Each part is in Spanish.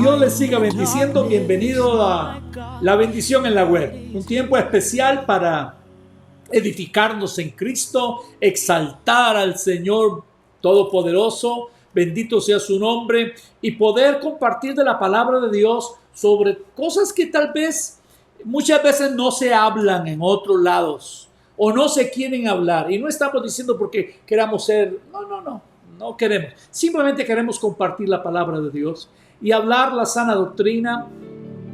Dios les siga bendiciendo. Bienvenido a La Bendición en la Web. Un tiempo especial para edificarnos en Cristo, exaltar al Señor Todopoderoso, bendito sea su nombre, y poder compartir de la palabra de Dios sobre cosas que tal vez muchas veces no se hablan en otros lados o no se quieren hablar. Y no estamos diciendo porque queramos ser, no queremos. Simplemente queremos compartir la palabra de Dios y hablar la sana doctrina,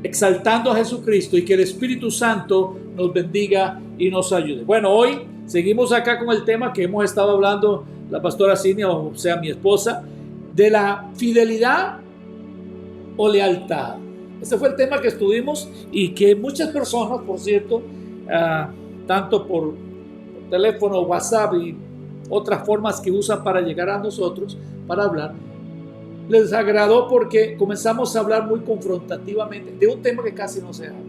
exaltando a Jesucristo, y que el Espíritu Santo nos bendiga y nos ayude. Bueno, hoy seguimos acá con el tema que hemos estado hablando la pastora Cinia, o sea, mi esposa, de la fidelidad o lealtad. Ese fue el tema que estuvimos y que muchas personas, por cierto, tanto por teléfono, WhatsApp y otras formas que usan para llegar a nosotros, para hablar, les agradó porque comenzamos a hablar muy confrontativamente de un tema que casi no se habla.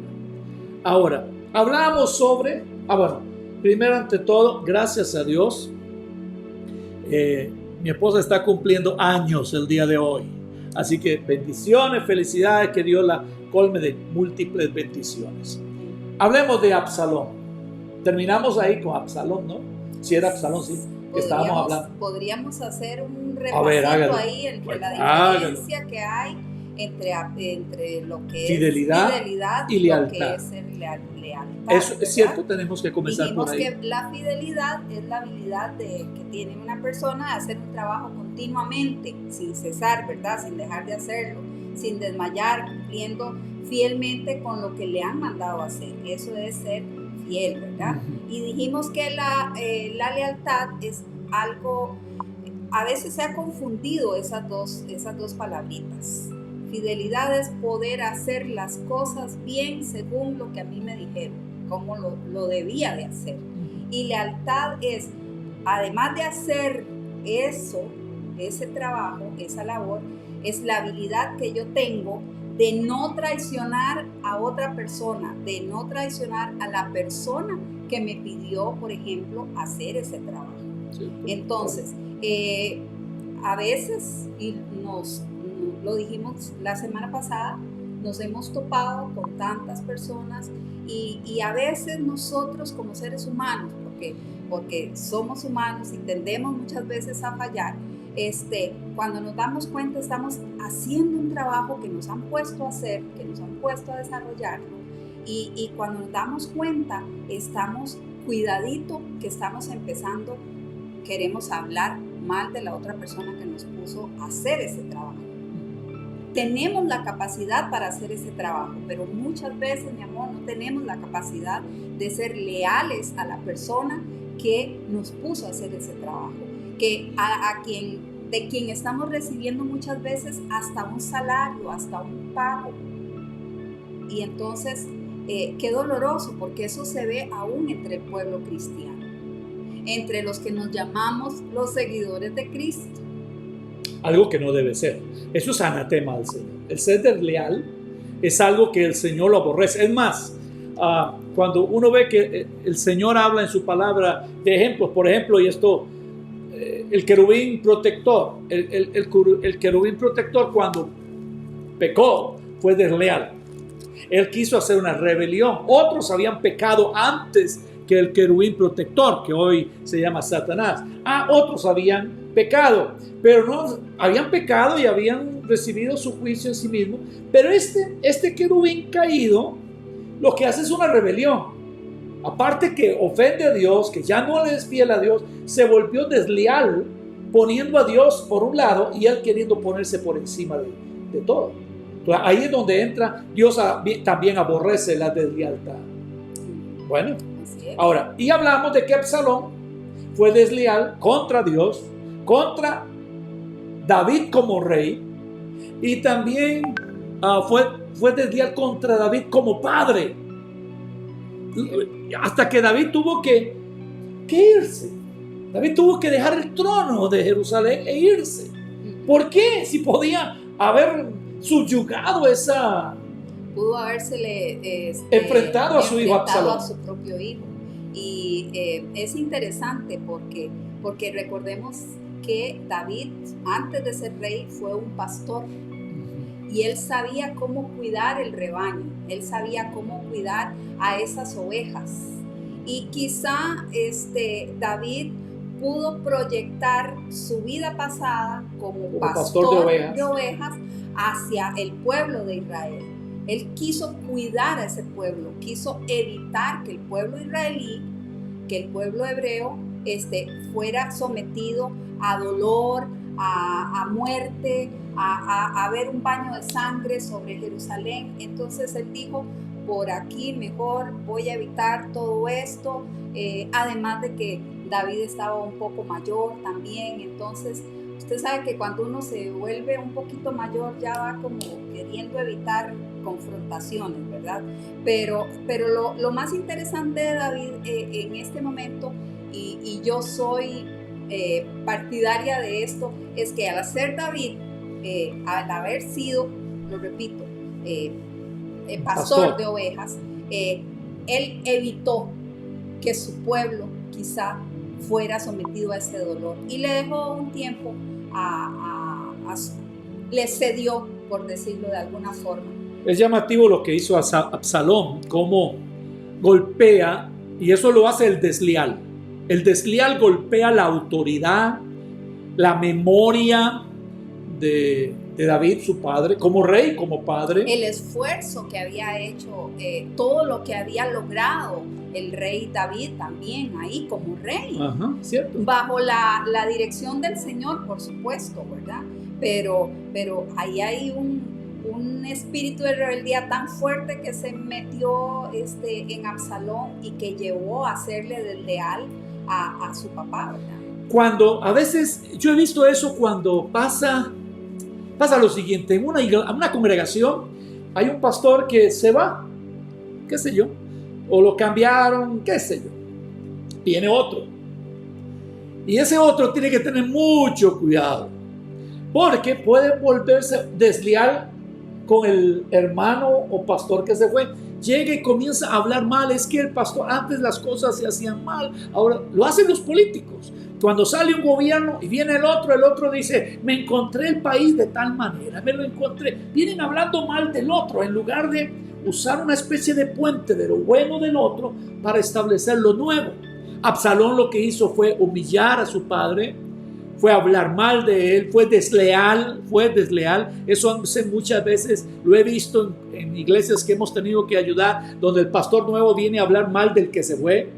Ahora, hablamos sobre, primero ante todo, gracias a Dios, mi esposa está cumpliendo años el día de hoy. Así que bendiciones, felicidades, que Dios la colme de múltiples bendiciones. Hablemos de Absalón. Terminamos ahí con Absalón, ¿no? Si era Absalón, sí. Estábamos hablando. Podríamos hacer un repasito ahí entre la diferencia que hay entre lo que fidelidad y lealtad. Lo que es ser lealtad. Eso es cierto, tenemos que comenzar Dijimos por ahí. Que la fidelidad es la habilidad que tiene una persona de hacer un trabajo continuamente, sin cesar, ¿verdad? Sin dejar de hacerlo, sin desmayar, cumpliendo fielmente con lo que le han mandado a hacer. Eso es ser fiel, ¿verdad? Y dijimos que la lealtad es algo, a veces se ha confundido esas dos palabritas. Fidelidad es poder hacer las cosas bien según lo que a mí me dijeron, como lo debía de hacer. Y lealtad es, además de hacer eso, ese trabajo, esa labor, es la habilidad que yo tengo de no traicionar a otra persona, de no traicionar a la persona que me pidió, por ejemplo, hacer ese trabajo. Sí. Entonces, a veces, y lo dijimos la semana pasada, nos hemos topado con tantas personas y a veces nosotros como seres humanos, porque somos humanos y tendemos muchas veces a fallar, cuando nos damos cuenta estamos haciendo un trabajo que nos han puesto a hacer, que nos han puesto a desarrollarlo, y cuando nos damos cuenta estamos cuidadito que estamos empezando, queremos hablar mal de la otra persona que nos puso a hacer ese trabajo. Tenemos la capacidad para hacer ese trabajo, pero muchas veces, mi amor, no tenemos la capacidad de ser leales a la persona que nos puso a hacer ese trabajo, que de quien estamos recibiendo muchas veces hasta un salario, hasta un pago. Y entonces, qué doloroso, porque eso se ve aún entre el pueblo cristiano, entre los que nos llamamos los seguidores de Cristo. Algo que no debe ser. Eso es anatema al Señor. El ser desleal es algo que el Señor lo aborrece. Es más, cuando uno ve que el Señor habla en su palabra de ejemplos, por ejemplo, y esto, el querubín protector, el querubín protector cuando pecó fue desleal. Él quiso hacer una rebelión. Otros habían pecado antes que el querubín protector, que hoy se llama Satanás. Otros habían pecado, pero no habían pecado y habían recibido su juicio en sí mismo. Pero este querubín caído lo que hace es una rebelión. Aparte que ofende a Dios, que ya no le es fiel a Dios, se volvió desleal, poniendo a Dios por un lado y él queriendo ponerse por encima de todo. Entonces, ahí es donde entra, Dios también aborrece la deslealtad. Bueno, ahora, y hablamos de que Absalón fue desleal contra Dios, contra David como rey, y también fue desleal contra David como padre, hasta que David tuvo que irse. David tuvo que dejar el trono de Jerusalén e irse. ¿Por qué? Si podía haber subyugado esa... Pudo habérsele enfrentado a su hijo Absalón. A su propio hijo. Y es interesante porque recordemos que David, antes de ser rey, fue un pastor. y él sabía cómo cuidar el rebaño, él sabía cómo cuidar a esas ovejas. Y quizá David pudo proyectar su vida pasada como pastor de ovejas hacia el pueblo de Israel. Él quiso cuidar a ese pueblo, quiso evitar que el pueblo israelí, que el pueblo hebreo fuera sometido a dolor, a muerte, a ver un baño de sangre sobre Jerusalén. Entonces él dijo, por aquí mejor voy a evitar todo esto, además de que David estaba un poco mayor también. Entonces usted sabe que cuando uno se vuelve un poquito mayor ya va como queriendo evitar confrontaciones, ¿verdad? Pero lo más interesante de David en este momento, y yo soy partidaria de esto, es que al ser David, al haber sido, lo repito, pastor de ovejas, él evitó que su pueblo quizá fuera sometido a ese dolor y le dejó un tiempo le cedió, por decirlo de alguna forma. Es llamativo lo que hizo Absalón, cómo golpea, y eso lo hace el desleal. El desleal golpea la autoridad, la memoria de David, su padre, como rey, como padre. El esfuerzo que había hecho, todo lo que había logrado el rey David también ahí como rey. Ajá, cierto. Bajo la dirección del Señor, por supuesto, ¿verdad? Pero ahí hay un espíritu de rebeldía tan fuerte que se metió en Absalón y que llevó a hacerle desleal a su papá, ¿verdad? Cuando a veces, yo he visto eso cuando pasa lo siguiente, en una congregación hay un pastor que se va, qué sé yo, o lo cambiaron, qué sé yo, viene otro, y ese otro tiene que tener mucho cuidado, porque puede volverse desleal con el hermano o pastor que se fue. Llega y comienza a hablar mal. Es que el pastor, antes las cosas se hacían mal, ahora lo hacen los políticos. Cuando sale un gobierno y viene el otro dice, me encontré el país de tal manera, me lo encontré. Vienen hablando mal del otro en lugar de usar una especie de puente de lo bueno del otro para establecer lo nuevo. Absalón lo que hizo fue humillar a su padre, fue hablar mal de él, fue desleal. Eso muchas veces lo he visto en iglesias que hemos tenido que ayudar, donde el pastor nuevo viene a hablar mal del que se fue.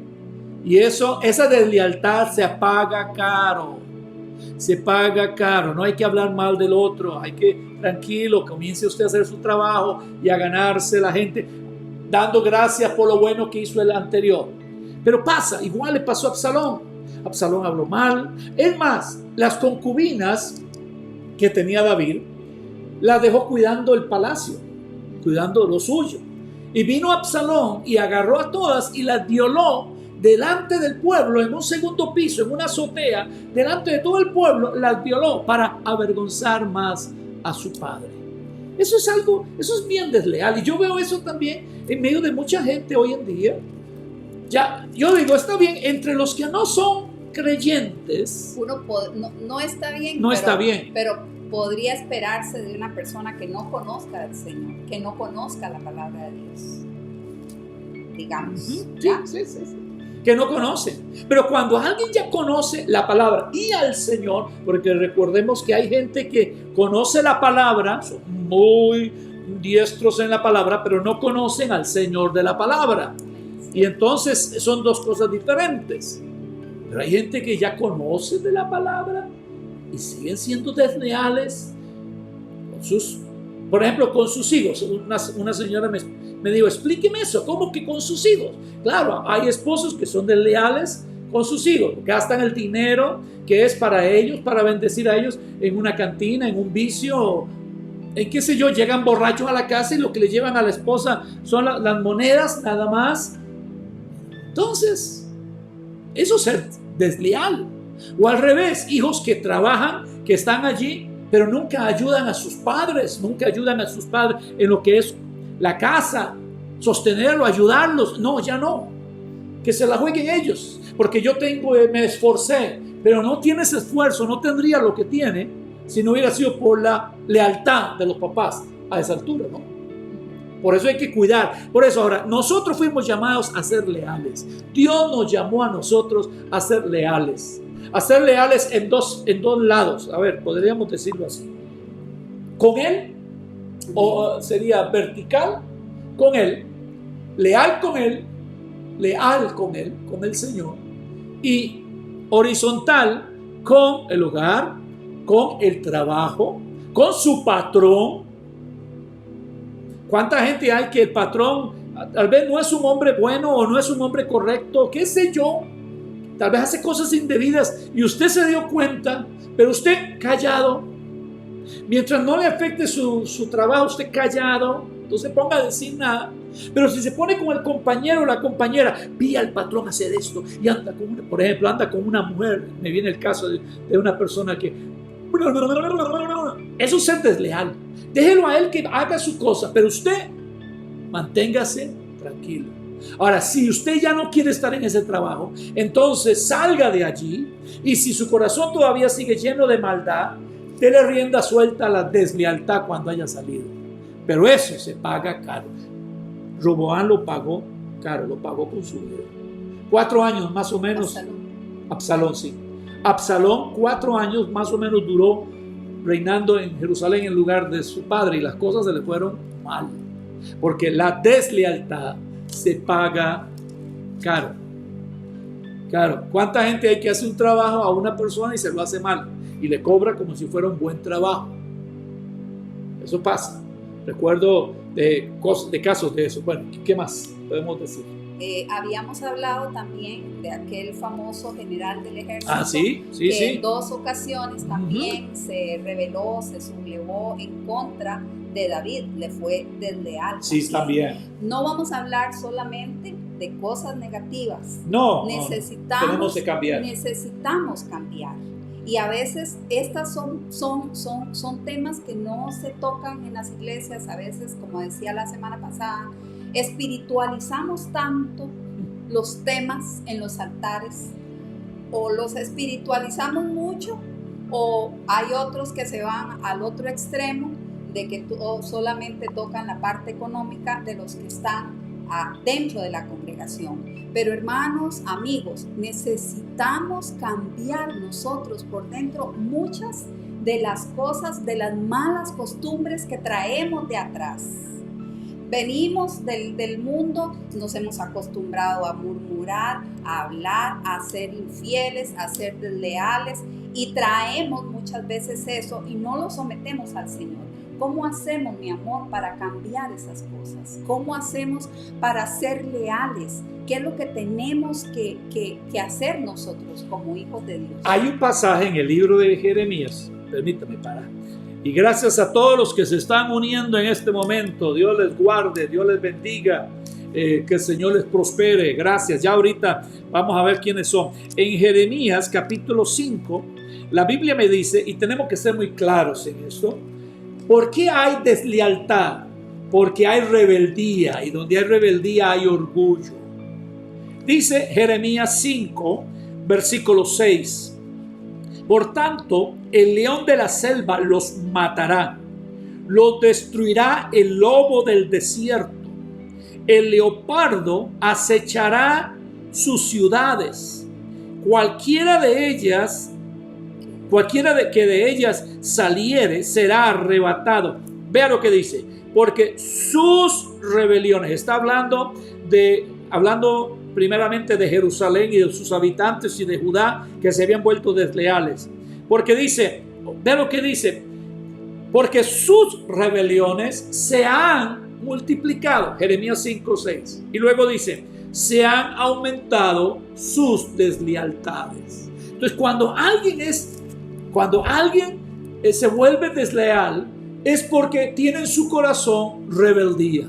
Y esa deslealtad se paga caro. No hay que hablar mal del otro. Hay que, tranquilo, comience usted a hacer su trabajo y a ganarse la gente, dando gracias por lo bueno que hizo el anterior. Pero igual le pasó a Absalón. Absalón habló mal. Es más, las concubinas que tenía David, las dejó cuidando el palacio, cuidando lo suyo. Y vino Absalón y agarró a todas y las violó delante del pueblo, en un segundo piso, en una azotea, delante de todo el pueblo, las violó para avergonzar más a su padre. Eso es bien desleal. Y yo veo eso también en medio de mucha gente hoy en día. Ya, yo digo, está bien, entre los que no son creyentes, no está bien. No está bien. Pero podría esperarse de una persona que no conozca al Señor, que no conozca la palabra de Dios, digamos. Sí. Que no conocen. Pero cuando alguien ya conoce la palabra y al Señor, porque recordemos que hay gente que conoce la palabra, son muy diestros en la palabra, pero no conocen al Señor de la palabra. Y entonces son dos cosas diferentes. Pero hay gente que ya conoce de la palabra y siguen siendo desleales por ejemplo, con sus hijos. Una señora me dijo, explíqueme eso, ¿cómo que con sus hijos? Claro, hay esposos que son desleales con sus hijos, gastan el dinero que es para ellos, para bendecir a ellos, en una cantina, en un vicio, en qué sé yo, llegan borrachos a la casa y lo que le llevan a la esposa son las monedas, nada más. Entonces, eso es ser desleal. O al revés, hijos que trabajan, que están allí, pero nunca ayudan a sus padres, en lo que es la casa, sostenerlo, ayudarlos. No, ya no. Que se la jueguen ellos, porque yo me esforcé, pero no tiene ese esfuerzo, no tendría lo que tiene si no hubiera sido por la lealtad de los papás. a esa altura, ¿no? Por eso hay que cuidar. Por eso ahora, nosotros fuimos llamados a ser leales. Dios nos llamó a nosotros a ser leales. A ser leales en dos lados. A ver, podríamos decirlo así. Con Él, o sería vertical con Él, leal con Él, con el Señor. Y horizontal con el hogar, con el trabajo, con su patrón. ¿Cuánta gente hay que el patrón tal vez no es un hombre bueno o no es un hombre correcto? ¿Qué sé yo? Tal vez hace cosas indebidas y usted se dio cuenta, pero usted callado. Mientras no le afecte su trabajo, usted callado, no se ponga a decir nada. Pero si se pone con el compañero o la compañera, vi al patrón hacer esto y anda con una, por ejemplo, anda con una mujer. Me viene el caso de una persona que... Eso es ser desleal. Déjelo a él que haga su cosa, pero usted manténgase tranquilo. Ahora, si usted ya no quiere estar en ese trabajo, entonces salga de allí. Y si su corazón todavía sigue lleno de maldad, déle rienda suelta a la deslealtad cuando haya salido. Pero eso se paga caro. Roboán lo pagó caro, lo pagó con su vida. 4 años más o menos. Absalón, sí. Absalón 4 años más o menos duró reinando en Jerusalén en lugar de su padre, y las cosas se le fueron mal. Porque la deslealtad se paga caro. Claro, ¿cuánta gente hay que hace un trabajo a una persona y se lo hace mal y le cobra como si fuera un buen trabajo? Eso pasa. Recuerdo de casos de eso. Bueno, ¿qué más podemos decir? Habíamos hablado también de aquel famoso general del ejército. Sí. En 2 ocasiones también se rebeló, se sublevó en contra de David, le fue desleal. Sí, también. No vamos a hablar solamente de cosas negativas. No, necesitamos cambiar. Necesitamos cambiar. Y a veces estas son temas que no se tocan en las iglesias. A veces, como decía la semana pasada, espiritualizamos tanto los temas en los altares, o los espiritualizamos mucho, o hay otros que se van al otro extremo de que solamente tocan la parte económica de los que están dentro de la congregación. Pero hermanos, amigos, necesitamos cambiar nosotros por dentro muchas de las cosas, de las malas costumbres que traemos de atrás. Venimos del mundo, nos hemos acostumbrado a murmurar, a hablar, a ser infieles, a ser desleales, y traemos muchas veces eso y no lo sometemos al Señor. ¿Cómo hacemos, mi amor, para cambiar esas cosas? ¿Cómo hacemos para ser leales? ¿Qué es lo que tenemos que hacer nosotros como hijos de Dios? Hay un pasaje en el libro de Jeremías, permítame parar. Y gracias a todos los que se están uniendo en este momento. Dios les guarde, Dios les bendiga, que el Señor les prospere. Gracias. Ya ahorita vamos a ver quiénes son. En Jeremías capítulo 5, la Biblia me dice, y tenemos que ser muy claros en esto, ¿por qué hay deslealtad? Porque hay rebeldía, y donde hay rebeldía hay orgullo. Dice Jeremías 5, versículo 6. Por tanto, el león de la selva los matará, los destruirá el lobo del desierto, el leopardo acechará sus ciudades, cualquiera que de ellas saliere será arrebatado. Vea lo que dice, porque sus rebeliones, está hablando primeramente de Jerusalén y de sus habitantes y de Judá que se habían vuelto desleales. Porque dice, ve lo que dice, porque sus rebeliones se han multiplicado. Jeremías 5:6. Y luego dice, se han aumentado sus deslealtades. Entonces, cuando alguien se vuelve desleal, es porque tiene en su corazón rebeldía.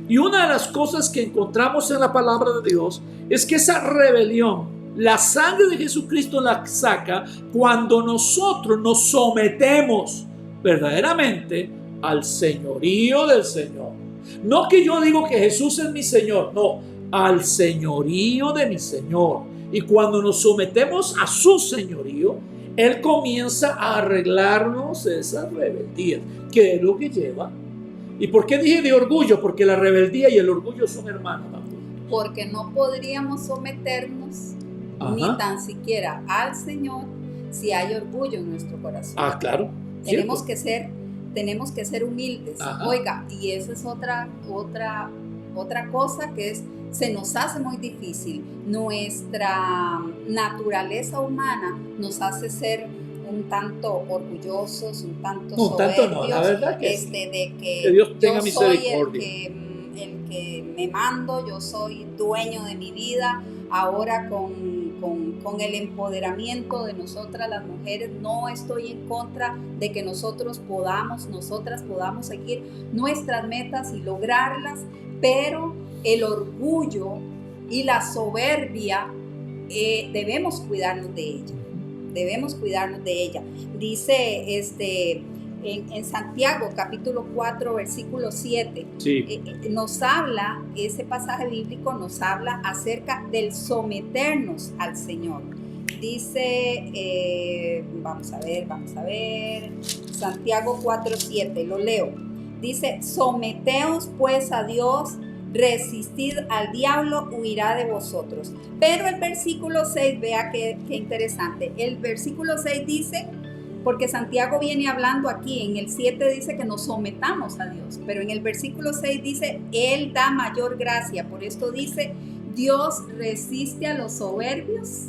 Y una de las cosas que encontramos en la palabra de Dios es que esa rebelión, la sangre de Jesucristo la saca cuando nosotros nos sometemos verdaderamente al señorío del Señor. No que yo digo que Jesús es mi Señor, no, al señorío de mi Señor. Y cuando nos sometemos a su señorío, Él comienza a arreglarnos esa rebeldía, que es lo que lleva ¿Y por qué dije de orgullo? Porque la rebeldía y el orgullo son hermanos. Porque no podríamos someternos ni tan siquiera al Señor si hay orgullo en nuestro corazón. Claro. Tenemos que ser humildes. Oiga, y esa es otra cosa que se nos hace muy difícil. Nuestra naturaleza humana nos hace ser un tanto orgullosos, un tanto soberbios. Tanto no, la verdad que de que Dios tenga yo misericordia. soy el que me mando, yo soy dueño de mi vida. Ahora con el empoderamiento de nosotras las mujeres, no estoy en contra de que nosotras podamos seguir nuestras metas y lograrlas, pero el orgullo y la soberbia debemos cuidarnos de ella. Dice en Santiago capítulo 4 versículo 7, nos habla, ese pasaje bíblico nos habla acerca del someternos al Señor. Dice, vamos a ver, Santiago 4:7, lo leo. Dice, someteos pues a Dios, resistid al diablo, huirá de vosotros. Pero el versículo 6, vea qué interesante. El versículo 6 dice, porque Santiago viene hablando aquí, en el 7 dice que nos sometamos a Dios, pero en el versículo 6 dice, Él da mayor gracia. Por esto dice, Dios resiste a los soberbios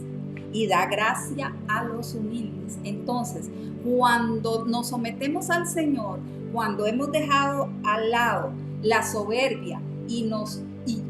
y da gracia a los humildes. Entonces, cuando nos sometemos al Señor, cuando hemos dejado al lado la soberbia y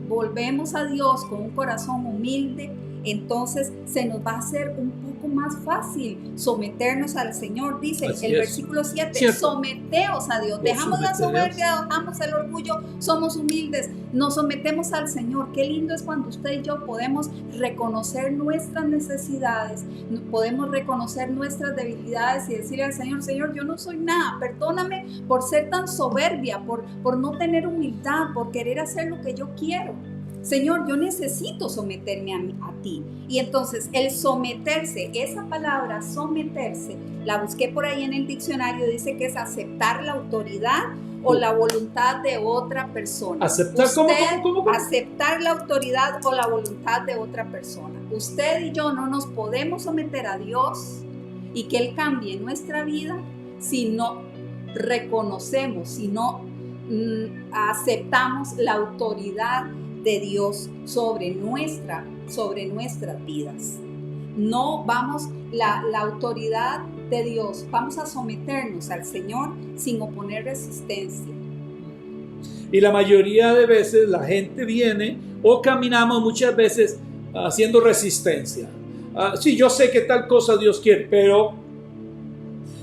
volvemos a Dios con un corazón humilde, entonces se nos va a hacer un poco más fácil someternos al Señor. Dice versículo 7, someteos a Dios. Dejamos la soberbia, dejamos el orgullo, somos humildes, nos sometemos al Señor. Qué lindo es cuando usted y yo podemos reconocer nuestras necesidades, podemos reconocer nuestras debilidades y decirle al Señor, Señor, yo no soy nada, perdóname por ser tan soberbia, por no tener humildad, por querer hacer lo que yo quiero. Señor, yo necesito someterme a ti. Y entonces el someterse, esa palabra someterse, la busqué por ahí en el diccionario, dice que es aceptar la autoridad o la voluntad de otra persona. ¿Aceptar cómo? Aceptar la autoridad o la voluntad de otra persona. Usted y yo no nos podemos someter a Dios y que Él cambie nuestra vida si no reconocemos, si no aceptamos la autoridad de Dios sobre nuestras vidas. No vamos, la autoridad de Dios, vamos a someternos al Señor sin oponer resistencia. Y la mayoría de veces la gente viene o caminamos muchas veces haciendo resistencia. Sí, yo sé que tal cosa Dios quiere, pero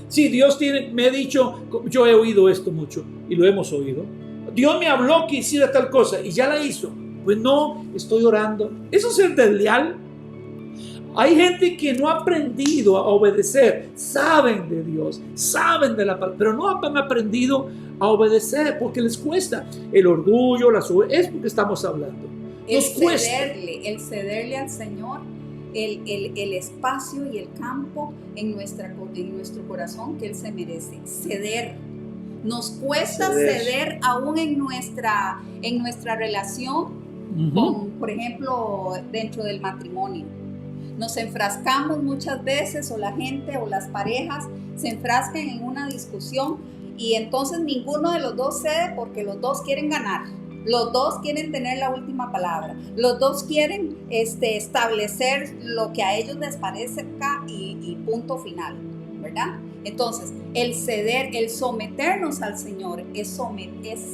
sí, Dios me ha dicho, yo he oído esto mucho y lo hemos oído. Dios me habló que hiciera tal cosa y ya la hizo. Pues no, estoy orando. ¿Eso es ser desleal? Hay gente que no ha aprendido a obedecer. Saben de Dios, saben de la palabra, pero no han aprendido a obedecer porque les cuesta. El orgullo, la soberbia, es lo que estamos hablando. Nos cuesta. El cederle al Señor el espacio y el campo en nuestro corazón que Él se merece. Ceder. Nos cuesta ceder aún en nuestra relación. Por ejemplo, dentro del matrimonio. Nos enfrascamos muchas veces, o la gente o las parejas se enfrascan en una discusión y entonces ninguno de los dos cede porque los dos quieren ganar. Los dos quieren tener la última palabra. Los dos quieren establecer lo que a ellos les parezca y punto final, ¿verdad? Entonces, el ceder, el someternos al Señor es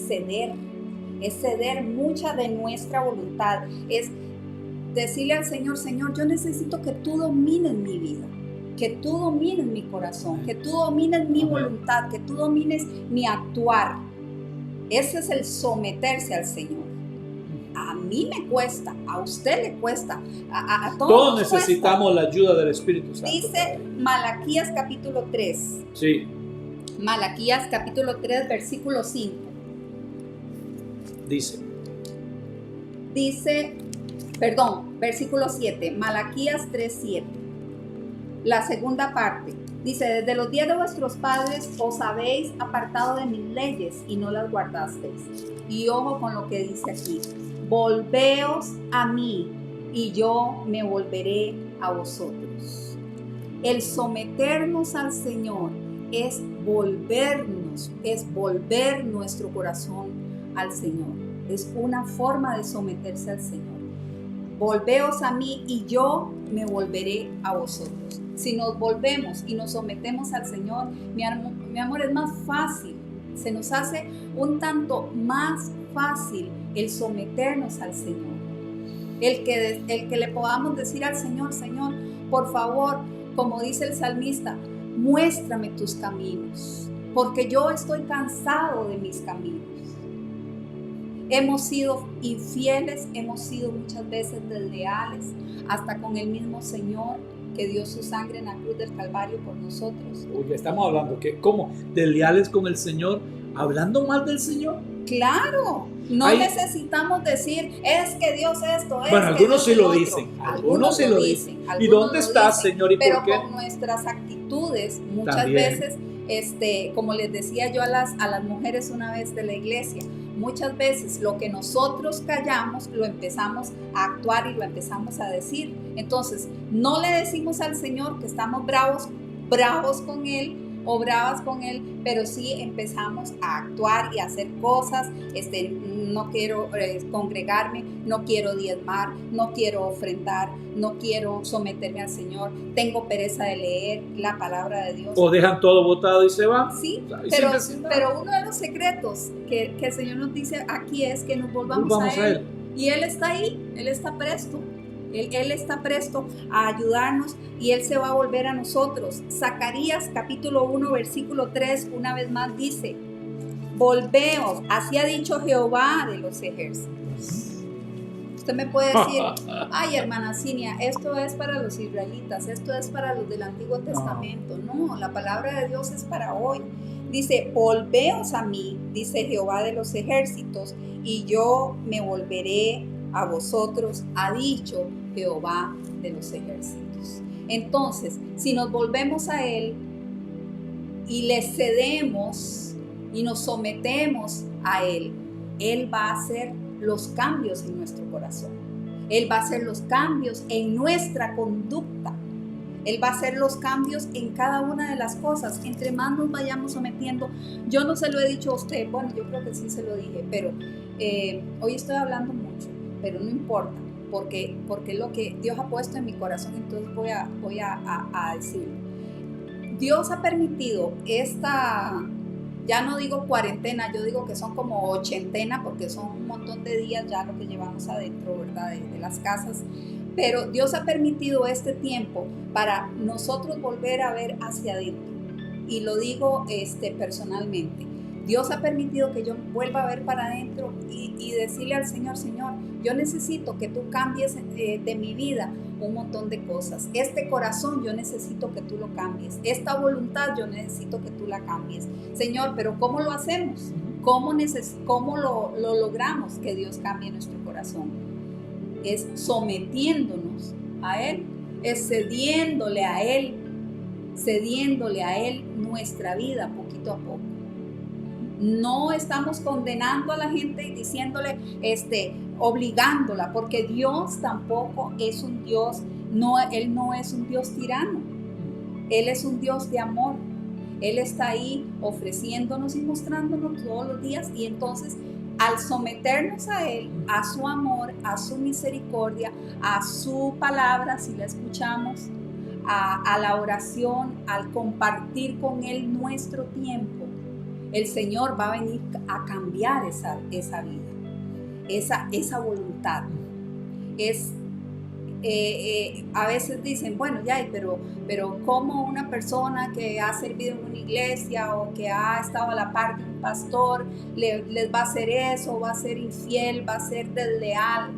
ceder. Es ceder mucha de nuestra voluntad, es decirle al Señor, Señor, yo necesito que tú domines mi vida, que tú domines mi corazón, que tú domines mi voluntad, que tú domines mi actuar. Ese es el someterse al Señor. A mí me cuesta, a usted le cuesta, a todos necesitamos la ayuda del Espíritu Santo. Dice Malaquías capítulo 3. Sí. Malaquías capítulo 3, versículo 5. Versículo 7, Malaquías 3:7. La segunda parte Dice, desde los días de vuestros padres os habéis apartado de mis leyes y no las guardasteis. Y ojo con lo que dice aquí, volveos a mí y yo me volveré a vosotros. El someternos al Señor es volvernos, es volver nuestro corazón al Señor. Es una forma de someterse al Señor. Volveos a mí y yo me volveré a vosotros. Si nos volvemos y nos sometemos al Señor, mi amor, es más fácil. Se nos hace un tanto más fácil el someternos al Señor. El que le podamos decir al Señor, Señor, por favor, como dice el salmista, muéstrame tus caminos, porque yo estoy cansado de mis caminos. Hemos sido infieles, hemos sido muchas veces desleales, hasta con el mismo Señor que dio su sangre en la cruz del Calvario por nosotros. Uy, estamos hablando que como desleales con el Señor, hablando mal del Señor. Claro, no necesitamos decir, es que Dios esto, es bueno, que algunos Dios sí lo otro. dicen, algunos sí lo dicen. ¿Y algunos dónde lo estás, dicen, Señor? ¿Y pero por qué? con nuestras actitudes, muchas También. veces, como les decía yo a las mujeres una vez de la iglesia, muchas veces lo que nosotros callamos lo empezamos a actuar y lo empezamos a decir. Entonces, no le decimos al Señor que estamos bravos con Él o bravas con Él, pero sí empezamos a actuar y a hacer cosas. No quiero congregarme, no quiero diezmar, no quiero ofrendar, no quiero someterme al Señor, tengo pereza de leer la palabra de Dios. O dejan todo botado y se van. Sí, O sea, pero uno de los secretos que el Señor nos dice aquí es que nos volvamos a Él. Y Él está ahí, Él está presto. Él está presto a ayudarnos y Él se va a volver a nosotros. Zacarías capítulo 1 versículo 3 una vez más dice, volveos, así ha dicho Jehová de los ejércitos. Usted me puede decir, ay hermana Cinia, esto es para los israelitas, esto es para los del Antiguo Testamento. No, la palabra de Dios es para hoy. Dice, volveos a mí, dice Jehová de los ejércitos, y yo me volveré a vosotros, ha dicho Jehová de los ejércitos. Entonces, si nos volvemos a Él y le cedemos y nos sometemos a Él, Él va a hacer los cambios en nuestro corazón. Él va a hacer los cambios en nuestra conducta. Él va a hacer los cambios en cada una de las cosas. Entre más nos vayamos sometiendo, yo no se lo he dicho a usted, bueno, yo creo que sí se lo dije, pero hoy estoy hablando mucho, pero no importa, porque es lo que Dios ha puesto en mi corazón, entonces voy a decirlo. Dios ha permitido esta, ya no digo cuarentena, yo digo que son como ochentena, porque son un montón de días ya lo que llevamos adentro, ¿verdad? De las casas. Pero Dios ha permitido este tiempo para nosotros volver a ver hacia adentro. Y lo digo personalmente. Dios ha permitido que yo vuelva a ver para adentro y decirle al Señor, Señor, yo necesito que tú cambies de mi vida un montón de cosas. Este corazón yo necesito que tú lo cambies. Esta voluntad yo necesito que tú la cambies. Señor, pero ¿cómo lo hacemos? ¿Cómo lo logramos que Dios cambie nuestro corazón? Es sometiéndonos a Él, es cediéndole a Él nuestra vida poquito a poco. No estamos condenando a la gente y diciéndole, obligándola, porque Dios tampoco es un Dios, Él no es un Dios tirano. Él es un Dios de amor. Él está ahí ofreciéndonos y mostrándonos todos los días, y entonces al someternos a Él, a su amor, a su misericordia, a su palabra, si la escuchamos, a la oración, al compartir con Él nuestro tiempo, el Señor va a venir a cambiar esa vida, esa voluntad. A veces dicen, bueno, ya, pero ¿cómo una persona que ha servido en una iglesia o que ha estado a la par de un pastor les va a hacer eso, va a ser infiel, va a ser desleal?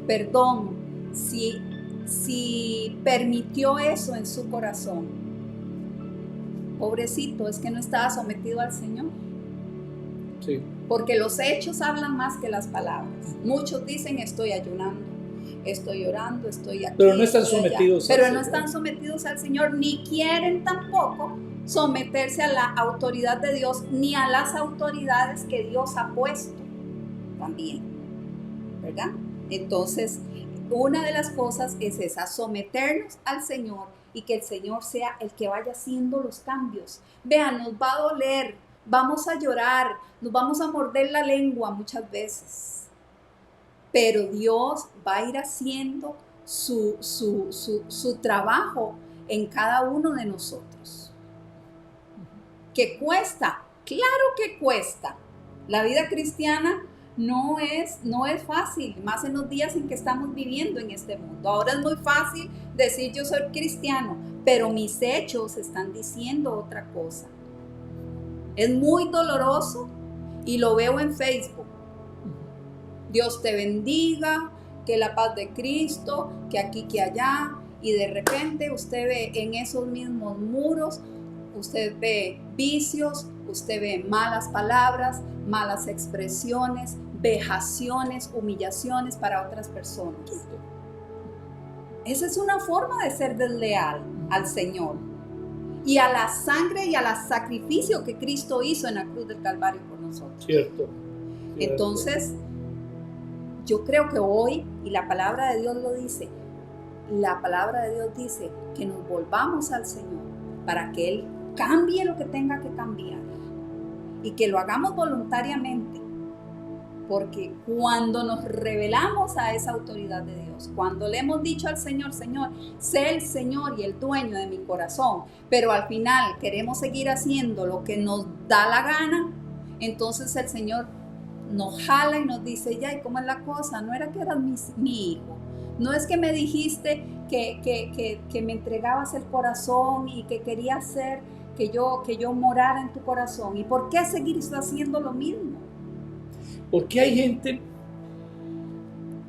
Perdón, si permitió eso en su corazón, pobrecito, es que no estaba sometido al Señor. Sí. Porque los hechos hablan más que las palabras. Muchos dicen estoy ayunando, estoy orando, estoy aquí. Pero no están estoy allá. sometidos Pero al no Señor. están sometidos al Señor, ni quieren tampoco someterse a la autoridad de Dios, ni a las autoridades que Dios ha puesto también, ¿verdad? Entonces, una de las cosas es esa, someternos al Señor y que el Señor sea el que vaya haciendo los cambios. Vean, nos va a doler, vamos a llorar, nos vamos a morder la lengua muchas veces, pero Dios va a ir haciendo su trabajo en cada uno de nosotros. ¿Que cuesta? Claro que cuesta. La vida cristiana no es fácil, más en los días en que estamos viviendo en este mundo. Ahora es muy fácil decir yo soy cristiano, pero mis hechos están diciendo otra cosa. Es muy doloroso y lo veo en Facebook. Dios te bendiga, que la paz de Cristo, que aquí, que allá, y de repente usted ve en esos mismos muros, usted ve vicios, usted ve malas palabras, malas expresiones, vejaciones, humillaciones para otras personas. Esa es una forma de ser desleal al Señor y a la sangre y al sacrificio que Cristo hizo en la cruz del Calvario por nosotros. Cierto. Entonces, yo creo que hoy, y la palabra de Dios lo dice, la palabra de Dios dice que nos volvamos al Señor para que Él cambie lo que tenga que cambiar y que lo hagamos voluntariamente, porque cuando nos rebelamos a esa autoridad de Dios, cuando le hemos dicho al Señor, Señor, sé el Señor y el dueño de mi corazón, pero al final queremos seguir haciendo lo que nos da la gana, entonces el Señor nos jala y nos dice, ya, ¿y cómo es la cosa? No era que eras mi hijo, no es que me dijiste que me entregabas el corazón y que querías hacer que yo morara en tu corazón. ¿Y por qué seguir haciendo lo mismo? Porque hay gente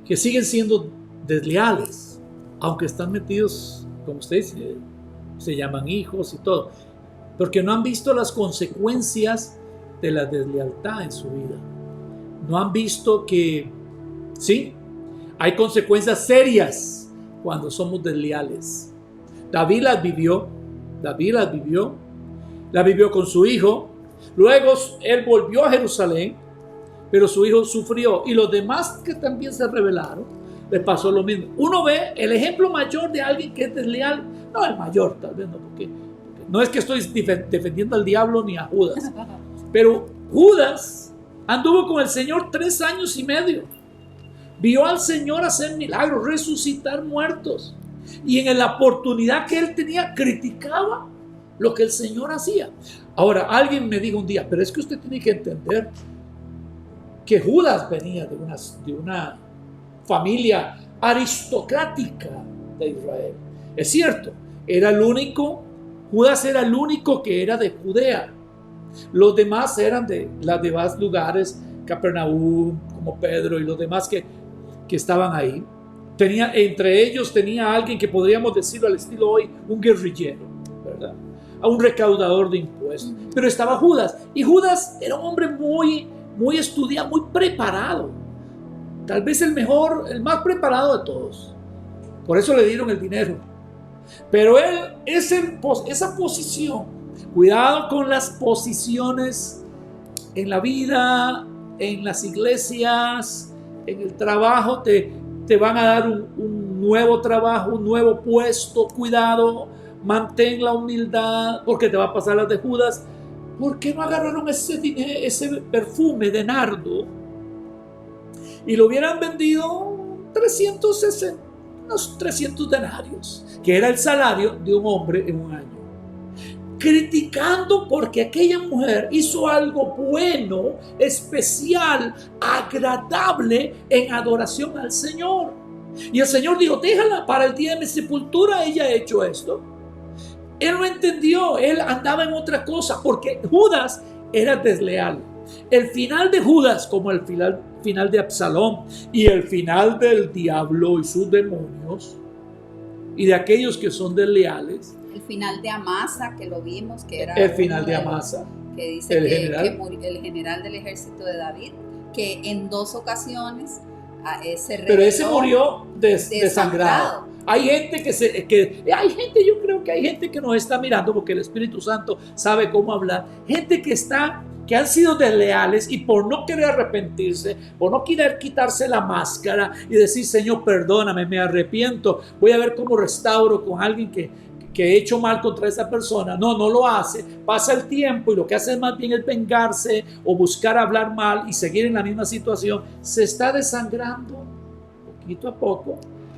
que siguen siendo desleales, aunque están metidos, como ustedes se llaman hijos y todo, porque no han visto las consecuencias de la deslealtad en su vida. No han visto que, sí, hay consecuencias serias cuando somos desleales. David las vivió, la vivió con su hijo, luego él volvió a Jerusalén, pero su hijo sufrió, y los demás que también se rebelaron, le pasó lo mismo. Uno ve el ejemplo mayor de alguien que es desleal, no el mayor tal vez, no, porque no es que estoy defendiendo al diablo ni a Judas, pero Judas anduvo con el Señor 3 años y medio, vio al Señor hacer milagros, resucitar muertos, y en la oportunidad que él tenía criticaba lo que el Señor hacía. Ahora, alguien me dijo un día, pero es que usted tiene que entender que Judas venía de una familia aristocrática de Israel. Es cierto, Judas era el único que era de Judea. Los demás eran de los demás lugares, Capernaum, como Pedro y los demás que estaban ahí. Entre ellos tenía a alguien que podríamos decirlo al estilo hoy, un guerrillero, ¿verdad? A un recaudador de impuestos. Pero estaba Judas, y Judas era un hombre muy estudiado, muy preparado. Tal vez el más preparado de todos. Por eso le dieron el dinero. Pero él, esa posición, cuidado con las posiciones en la vida, en las iglesias, en el trabajo, te van a dar un nuevo trabajo, un nuevo puesto. Cuidado, mantén la humildad, porque te va a pasar las de Judas. ¿Por qué no agarraron ese perfume de nardo y lo hubieran vendido unos 300 denarios, que era el salario de un hombre en un año? Criticando porque aquella mujer hizo algo bueno, especial, agradable en adoración al Señor. Y el Señor dijo, déjala para el día de mi sepultura, ella ha hecho esto. Él no entendió, él andaba en otra cosa, porque Judas era desleal. El final de Judas, como el final de Absalón y el final del diablo y sus demonios y de aquellos que son desleales. El final de Amasa, que lo vimos, que era el final de Amasa, que dice que murió el general del ejército de David, que en 2 ocasiones Pero ese murió desangrado. Hay gente yo creo que hay gente que nos está mirando porque el Espíritu Santo sabe cómo hablar. Gente que han sido desleales y por no querer arrepentirse, por no querer quitarse la máscara y decir, Señor, perdóname, me arrepiento, voy a ver cómo restauro con alguien que he hecho mal contra esa persona. No lo hace. Pasa el tiempo y lo que hace más bien es vengarse o buscar hablar mal y seguir en la misma situación. Se está desangrando poquito a poco.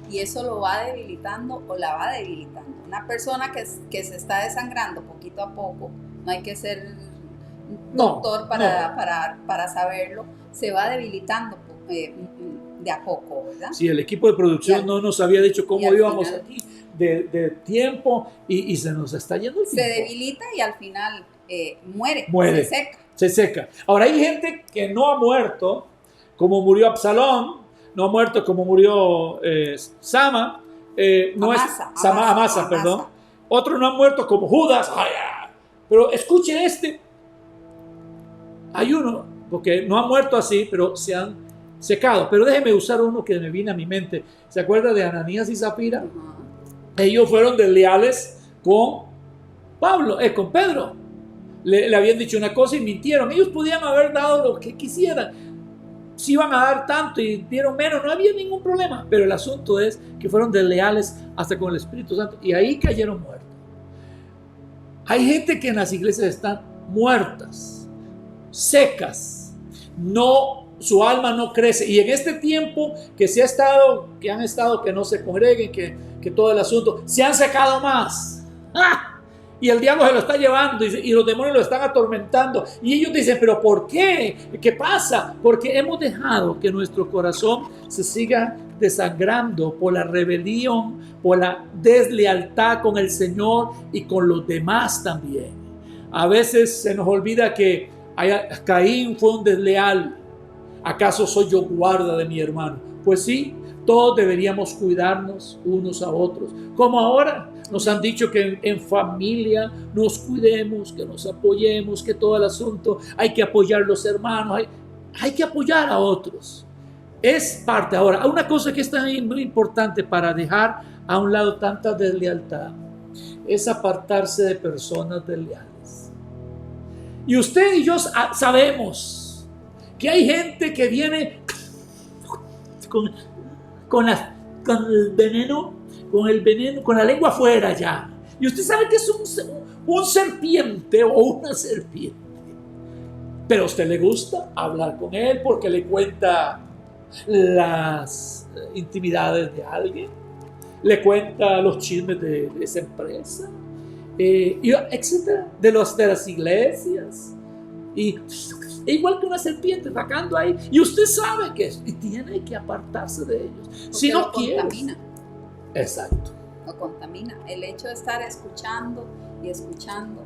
Y eso lo va debilitando o la va debilitando. Una persona que se está desangrando poquito a poco, no hay que ser doctor para saberlo, se va debilitando de a poco, ¿verdad? Sí, el equipo de producción no nos había dicho cómo íbamos final, aquí de tiempo y se nos está yendo el tiempo. Se debilita y al final muere, se seca. Ahora hay gente que no ha muerto, como murió Absalón, no ha muerto como murió Amasa, perdón. Otros no han muerto como Judas. Pero escuche hay uno, porque no ha muerto así, pero se han secado. Pero déjeme usar uno que me viene a mi mente. ¿Se acuerda de Ananías y Zafira? Ellos fueron desleales con con Pedro. Le habían dicho una cosa y mintieron. Ellos podían haber dado lo que quisieran. Si iban a dar tanto y dieron menos, no había ningún problema. Pero el asunto es que fueron desleales hasta con el Espíritu Santo y ahí cayeron muertos. Hay gente que en las iglesias están muertas, secas, su alma no crece. Y en este tiempo que han estado que no se congreguen, que todo el asunto, se han secado más. Y el diablo se lo está llevando y los demonios lo están atormentando. Y ellos dicen, ¿pero por qué? ¿Qué pasa? Porque hemos dejado que nuestro corazón se siga desangrando por la rebelión, por la deslealtad con el Señor y con los demás también. A veces se nos olvida que Caín fue un desleal. ¿Acaso soy yo guarda de mi hermano? Pues sí, todos deberíamos cuidarnos unos a otros. Como ahora nos han dicho que en familia nos cuidemos, que nos apoyemos, que todo el asunto hay que apoyar a los hermanos, hay que apoyar a otros. Es parte. Ahora, una cosa que es también muy importante para dejar a un lado tanta deslealtad es apartarse de personas desleales. Y usted y yo sabemos que hay gente que viene con el veneno, con la lengua afuera ya. Y usted sabe que es un serpiente o una serpiente. Pero a usted le gusta hablar con él porque le cuenta las intimidades de alguien, le cuenta los chismes de esa empresa, etcétera, de las iglesias. Y igual que una serpiente atacando ahí, y usted sabe que tiene que apartarse de ellos. Porque si no lo quiere, contamina. Exacto. Lo contamina. El hecho de estar escuchando y escuchando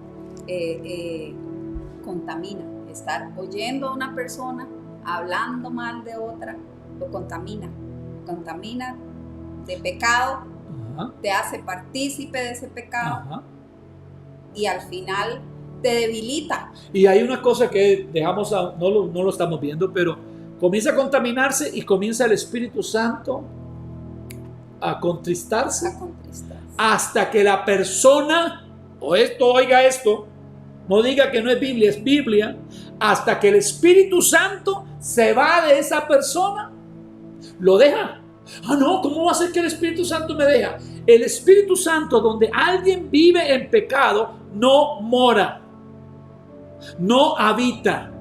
contamina. Estar oyendo a una persona hablando mal de otra lo contamina. Contamina de pecado. Ajá. Te hace partícipe de ese pecado. Ajá. Y al final te debilita. Y hay una cosa que dejamos, no lo estamos viendo, pero comienza a contaminarse y comienza el Espíritu Santo a contristarse. Hasta que la persona, oiga esto, no diga que no es Biblia, es Biblia, hasta que el Espíritu Santo se va de esa persona, lo deja. No, ¿cómo va a ser que el Espíritu Santo me deja? El Espíritu Santo, donde alguien vive en pecado, no mora, no habita.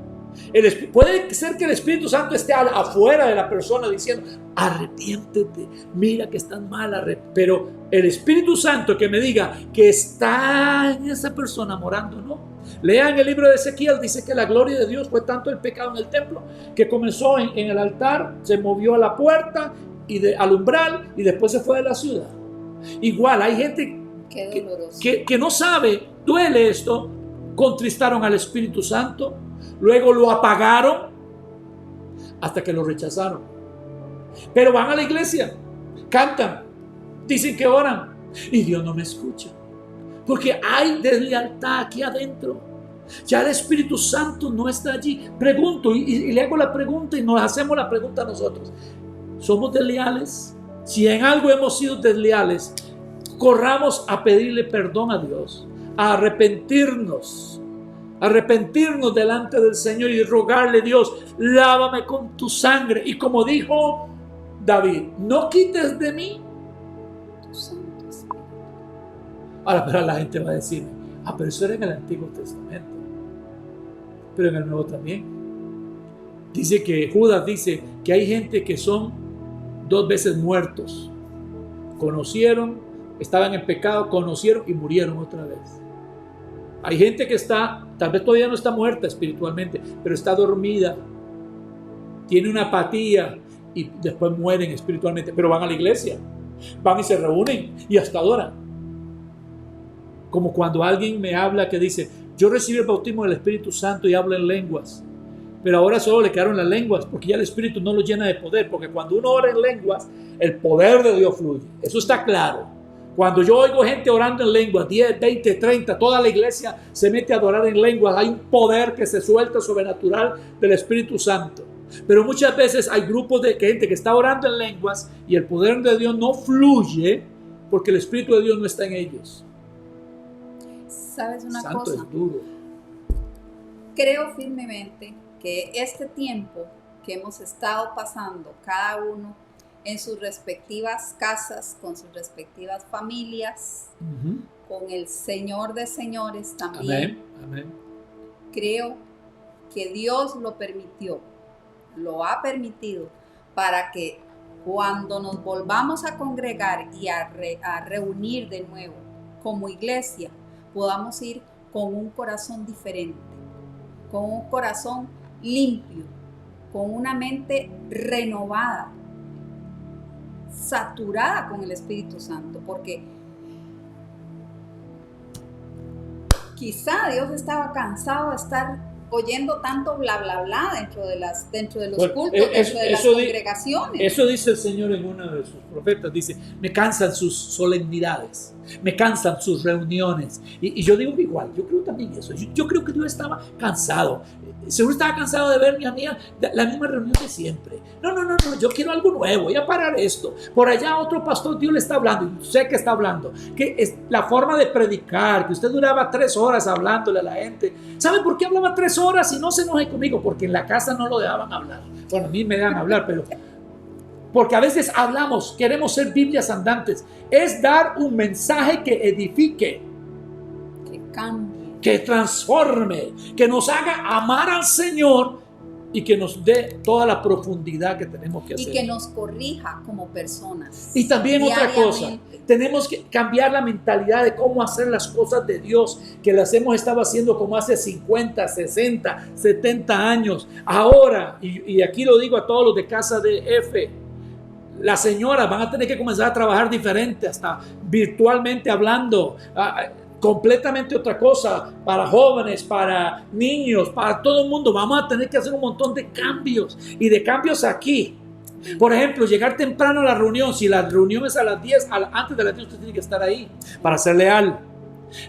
Puede ser que el Espíritu Santo esté afuera de la persona diciendo, arrepiéntete, mira que estás mal, pero el Espíritu Santo que me diga que está en esa persona morando, no. Lean el libro de Ezequiel, dice que la gloria de Dios fue tanto el pecado en el templo que comenzó en el altar, se movió a la puerta al umbral y después se fue de la ciudad. Igual hay gente que no sabe, duele esto, contristaron al Espíritu Santo, luego lo apagaron hasta que lo rechazaron. Pero van a la iglesia, cantan, dicen que oran y Dios no me escucha. Porque hay deslealtad aquí adentro. Ya el Espíritu Santo no está allí. Pregunto y le hago la pregunta y nos hacemos la pregunta nosotros. somos desleales, si en algo hemos sido desleales, corramos a pedirle perdón a Dios, a arrepentirnos delante del Señor y rogarle: Dios, lávame con tu sangre. Y como dijo David, no quites de mí tu Santo Espíritu. Ahora, pero la gente va a decir: pero eso era en el Antiguo Testamento, pero en el Nuevo también. Dice que Judas dice que hay gente que son 2 veces muertos. Conocieron, estaban en pecado, conocieron y murieron otra vez. Hay gente que está, tal vez todavía no está muerta espiritualmente, pero está dormida, tiene una apatía y después mueren espiritualmente, pero van a la iglesia, van y se reúnen y hasta adoran. Como cuando alguien me habla que dice: yo recibí el bautismo del Espíritu Santo y hablo en lenguas, pero ahora solo le quedaron las lenguas porque ya el Espíritu no lo llena de poder, porque cuando uno ora en lenguas, el poder de Dios fluye. Eso está claro. Cuando yo oigo gente orando en lenguas, 10, 20, 30, toda la iglesia se mete a adorar en lenguas, hay un poder que se suelta sobrenatural del Espíritu Santo. Pero muchas veces hay grupos de gente que está orando en lenguas y el poder de Dios no fluye porque el Espíritu de Dios no está en ellos. ¿Sabes una Santo cosa? Es duro. Creo firmemente que este tiempo que hemos estado pasando cada uno en sus respectivas casas, con sus respectivas familias, con el Señor de señores también. Amén. Creo que Dios lo permitió, lo ha permitido para que cuando nos volvamos a congregar y a reunir de nuevo como iglesia, podamos ir con un corazón diferente, con un corazón limpio, con una mente renovada, saturada con el Espíritu Santo, porque quizá Dios estaba cansado de estar oyendo tanto bla bla bla dentro de los cultos, dentro de las congregaciones. Eso dice el Señor en uno de sus profetas, dice: me cansan sus solemnidades, me cansan sus reuniones. Y yo digo que igual, yo creo también eso. Yo creo que Dios estaba cansado. Seguro estaba cansado de ver la misma reunión de siempre. No, yo quiero algo nuevo, voy a parar esto. Por allá otro pastor, Dios le está hablando, y sé que está hablando, que es la forma de predicar, que usted duraba 3 horas hablándole a la gente. ¿Sabe por qué hablaba 3 horas? Y no se enoje conmigo, porque en la casa no lo dejaban hablar. Bueno, a mí me dejan hablar, pero porque a veces hablamos, queremos ser Biblias andantes. Es dar un mensaje que edifique, que cambie, que transforme, que nos haga amar al Señor y que nos dé toda la profundidad que tenemos que hacer. Y que nos corrija como personas. Y también otra cosa, tenemos que cambiar la mentalidad de cómo hacer las cosas de Dios, que las hemos estado haciendo como hace 50, 60, 70 años. Ahora, y aquí lo digo a todos los de Casa de F, las señoras van a tener que comenzar a trabajar diferente, hasta virtualmente hablando, completamente otra cosa, para jóvenes, para niños, para todo el mundo. Vamos a tener que hacer un montón de cambios, y de cambios aquí. Por ejemplo, llegar temprano a la reunión. Si la reunión es a las 10, antes de las 10 usted tiene que estar ahí para ser leal.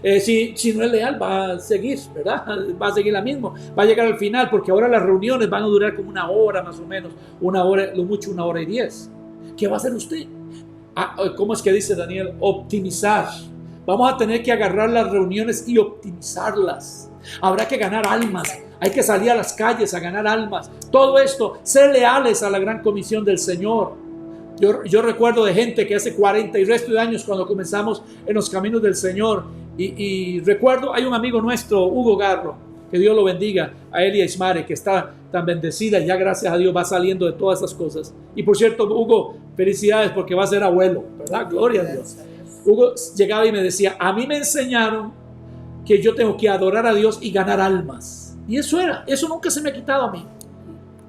Si no es leal, va a seguir, ¿verdad? Va a seguir la misma, va a llegar al final, porque ahora las reuniones van a durar como 1 hora más o menos, 1 hora, lo mucho 1 hora y 10. ¿Qué va a hacer usted? ¿Cómo es que dice Daniel? Optimizar. Vamos a tener que agarrar las reuniones y optimizarlas. Habrá que ganar almas. Hay que salir a las calles a ganar almas. Todo esto, ser leales a la gran comisión del Señor. Yo recuerdo de gente que hace 40 y resto de años cuando comenzamos en los caminos del Señor. Y recuerdo, hay un amigo nuestro, Hugo Garro, que Dios lo bendiga, a él y a Ismare, que está tan bendecida y ya gracias a Dios va saliendo de todas esas cosas. Y por cierto, Hugo, felicidades porque va a ser abuelo, ¿verdad? Gloria a Dios. Hugo llegaba y me decía: a mí me enseñaron que yo tengo que adorar a Dios y ganar almas. Y eso nunca se me ha quitado a mí.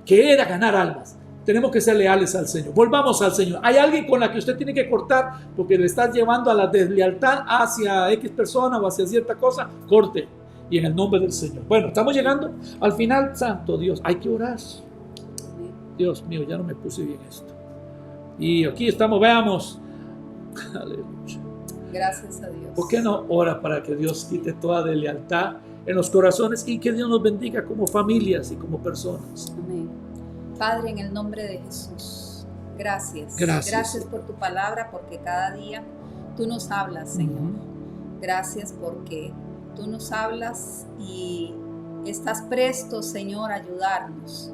Que era ganar almas. Tenemos que ser leales al Señor. Volvamos al Señor. Hay alguien con la que usted tiene que cortar porque le estás llevando a la deslealtad hacia X persona o hacia cierta cosa. Corte. Y en el nombre del Señor. Bueno, estamos llegando al final. Santo Dios, hay que orar. Dios mío, ya no me puse bien esto. Y aquí estamos, veamos. Aleluya. Gracias a Dios. ¿Por qué no ora para que Dios quite toda deslealtad en los corazones y que Dios nos bendiga como familias y como personas? Amén. Padre, en el nombre de Jesús, Gracias. Gracias. Gracias por tu palabra, porque cada día tú nos hablas, Señor. Gracias porque tú nos hablas y estás presto, Señor, a ayudarnos.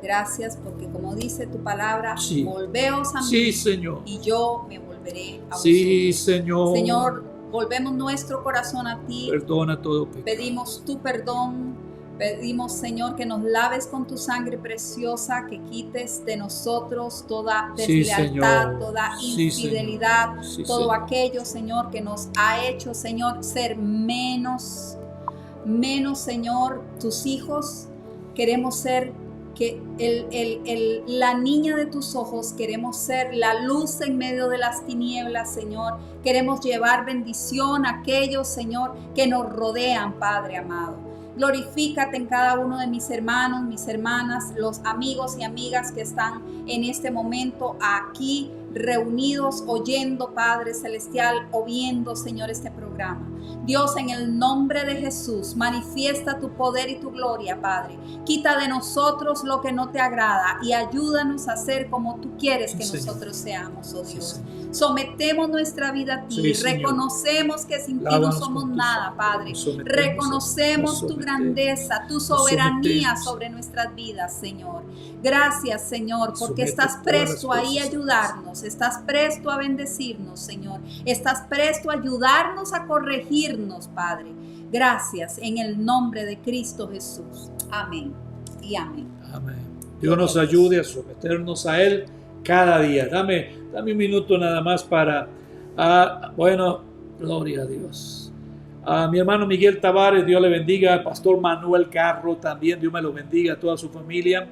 Gracias porque, como dice tu palabra, Sí. volveos a mí, Sí, Señor. y yo me volveré a Sí, vosotros. Señor. Señor, volvemos nuestro corazón a ti. Perdona todo pecado. Pedimos tu perdón. Pedimos, Señor, que nos laves con tu sangre preciosa, que quites de nosotros toda Sí, deslealtad, Señor. toda Sí, infidelidad, Señor. Sí, todo Señor. aquello, Señor, que nos ha hecho, Señor, ser menos, Señor, tus hijos. Queremos ser que la niña de tus ojos, queremos ser la luz en medio de las tinieblas, Señor. Queremos llevar bendición a aquellos, Señor, que nos rodean, Padre amado. Glorifícate en cada uno de mis hermanos, mis hermanas, los amigos y amigas que están en este momento aquí reunidos, oyendo, Padre Celestial, o viendo, Señor, este programa. Dios, en el nombre de Jesús, manifiesta tu poder y tu gloria, Padre. Quita de nosotros lo que no te agrada y ayúdanos a ser como tú quieres que Sí, nosotros seamos, oh Sí, Dios. Señor. Sometemos nuestra vida a ti. Sí, Señor. Reconocemos que sin ti no Lávanos somos con tu nada, sangre. Padre. Nos sometemos, Reconocemos nos tu sometemos, grandeza, tu nos soberanía sometemos. sobre nuestras vidas, Señor. Gracias, Señor, porque Somete estás todas presto las ahí a cosas. ayudarnos, estás presto a bendecirnos, Señor. Estás presto a ayudarnos, a corregirnos, Padre. Gracias en el nombre de Cristo Jesús. Amén y amén. Amén. Dios nos ayude a someternos a Él cada día. Dame un minuto nada más para, bueno, gloria a Dios. A mi hermano Miguel Tavares, Dios le bendiga. Al pastor Manuel Carro también, Dios me lo bendiga. A toda su familia.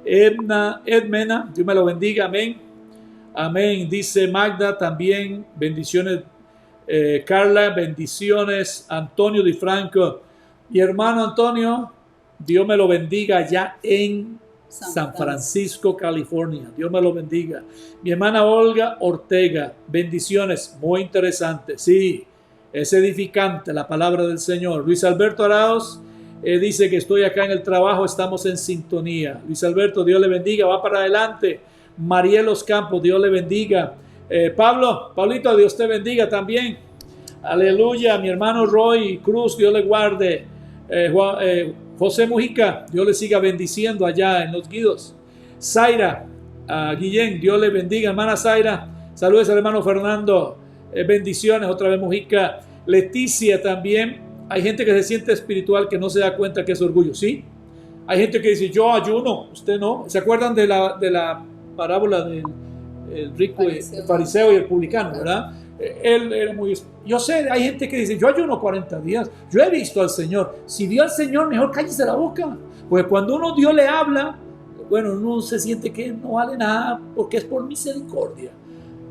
Edmena, Dios me lo bendiga. Amén. Amén. Dice Magda también, bendiciones. Carla, bendiciones. Antonio Di Franco, mi hermano Antonio, Dios me lo bendiga allá en San Francisco, California. Dios me lo bendiga. Mi hermana Olga Ortega, bendiciones. Muy interesante. Sí, es edificante la palabra del Señor. Luis Alberto Arauz dice que estoy acá en el trabajo, estamos en sintonía. Luis Alberto, Dios le bendiga, va para adelante. Marielos Campos, Dios le bendiga. Pablito, Dios te bendiga también. Aleluya. Mi hermano Roy Cruz, Dios le guarde. José Mujica, Dios le siga bendiciendo allá en Los Guidos. Zaira Guillén, Dios le bendiga. Hermana Zaira, saludos al hermano Fernando. Bendiciones, otra vez Mujica. Leticia también. Hay gente que se siente espiritual que no se da cuenta que es orgullo, ¿sí? Hay gente que dice, yo ayuno, usted no. ¿Se acuerdan de la parábola del rico, el fariseo y el publicano, verdad? Él era muy... Yo sé, hay gente que dice, yo ayuno 40 días. Yo he visto al Señor. Si vio al Señor, mejor cállese la boca. Porque cuando Dios le habla, bueno, uno se siente que no vale nada porque es por misericordia.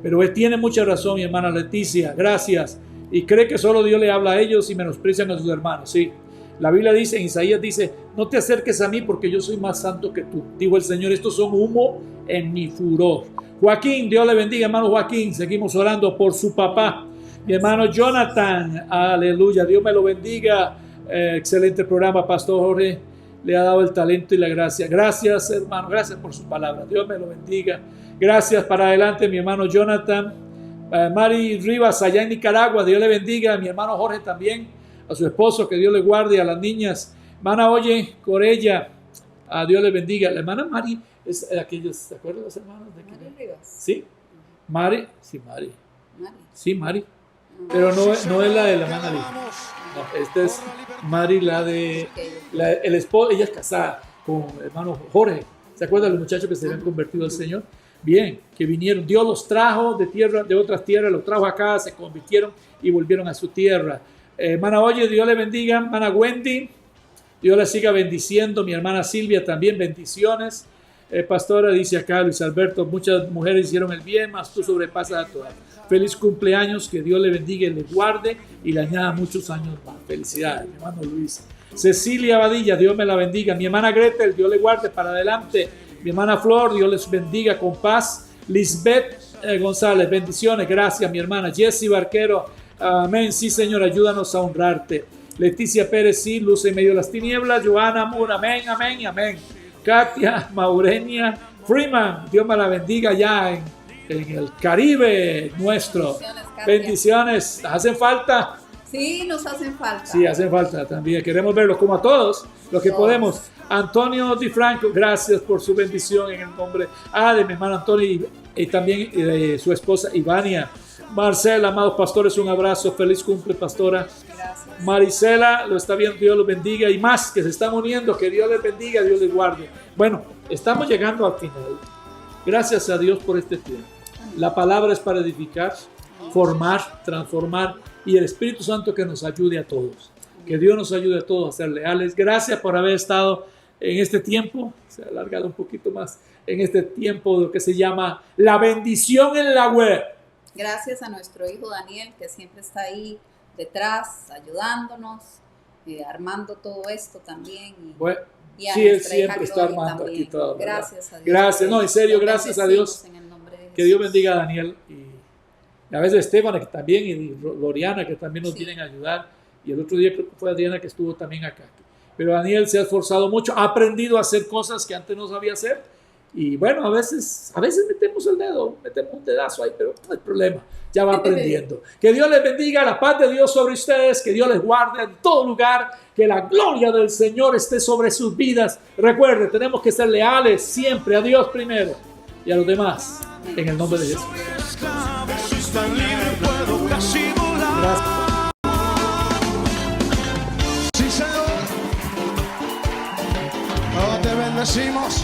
Pero él tiene mucha razón, mi hermana Leticia. Gracias. Y cree que solo Dios le habla a ellos y menosprecian a sus hermanos. Sí. La Biblia dice, en Isaías dice, no te acerques a mí porque yo soy más santo que tú. Dijo el Señor, estos son humo en mi furor. Joaquín, Dios le bendiga, hermano Joaquín. Seguimos orando por su papá. Mi hermano Jonathan, aleluya, Dios me lo bendiga. Excelente programa, Pastor Jorge. Le ha dado el talento y la gracia. Gracias, hermano, gracias por sus palabras. Dios me lo bendiga. Gracias, para adelante, mi hermano Jonathan. Mari Rivas, allá en Nicaragua, Dios le bendiga. Mi hermano Jorge también. A su esposo, que Dios le guarde. A las niñas. Hermana Oye Corella, a Dios le bendiga. La hermana Mari es aquellos, ¿se acuerdan los hermanos? Mari Rivas. Sí, Mari, sí, Mari. Mari. Sí, Mari. Pero no es la de la hermana Liz. No, esta es Mari, la de el esposo. Ella es casada con el hermano Jorge. ¿Se acuerdan los muchachos que se habían convertido al Señor? Bien, que vinieron. Dios los trajo de tierra, de otras tierras, los trajo acá, se convirtieron y volvieron a su tierra. Hermana Oye, Dios le bendiga. Hermana Wendy, Dios la siga bendiciendo. Mi hermana Silvia también, bendiciones. Pastora, dice acá Luis Alberto, muchas mujeres hicieron el bien, mas tú sobrepasas a todas. Feliz cumpleaños, que Dios le bendiga y le guarde y le añada muchos años más. Felicidades, mi hermano Luis. Cecilia Badilla, Dios me la bendiga. Mi hermana Gretel, Dios le guarde para adelante. Mi hermana Flor, Dios les bendiga con paz. Lisbeth González, bendiciones, gracias mi hermana. Jessie Barquero, amén, sí Señor, ayúdanos a honrarte. Leticia Pérez, sí, luz en medio de las tinieblas. Joana Moore, amén, amén, amén. Katia Maurenia Freeman, Dios me la bendiga allá en el Caribe nuestro. Bendiciones, Katia. Bendiciones, ¿hacen falta? Sí, nos hacen falta. Sí, hacen falta también. Queremos verlos como a todos, los que Todos. podemos. Antonio Di Franco, gracias por su bendición en el nombre de mi hermano Antonio y también de su esposa Ivania. Marcela, amados pastores, un abrazo. Feliz cumple, pastora. Gracias. Marisela, lo está viendo, Dios los bendiga. Y más que se están uniendo, que Dios les bendiga, Dios les guarde. Bueno, estamos llegando al final. Gracias a Dios por este tiempo. La palabra es para edificar, formar, transformar y el Espíritu Santo que nos ayude a todos. Que Dios nos ayude a todos a ser leales. Gracias por haber estado en este tiempo. Se ha alargado un poquito más en este tiempo de lo que se llama la bendición en la web. Gracias a nuestro hijo Daniel, que siempre está ahí detrás, ayudándonos, armando todo esto también. Bueno, y a sí, él nuestra hija siempre está Glory armando también. aquí todo. ¿verdad? Gracias a Dios. Gracias, no, en serio, Los gracias a Dios. bendecimos en el nombre de Jesús. Que Dios bendiga a Daniel y a veces Esteban que también y Loriana que también nos Sí. vienen a ayudar. Y el otro día creo que fue Adriana que estuvo también acá. Pero Daniel se ha esforzado mucho, ha aprendido a hacer cosas que antes no sabía hacer. Y bueno, a veces metemos el dedo, metemos un dedazo ahí, pero no hay problema, ya va aprendiendo. Que Dios les bendiga, la paz de Dios sobre ustedes, que Dios les guarde en todo lugar, que la gloria del Señor esté sobre sus vidas. Recuerden, tenemos que ser leales siempre a Dios primero y a los demás, en el nombre de Jesús. Gracias. Sí, Señor. Oh, te bendecimos.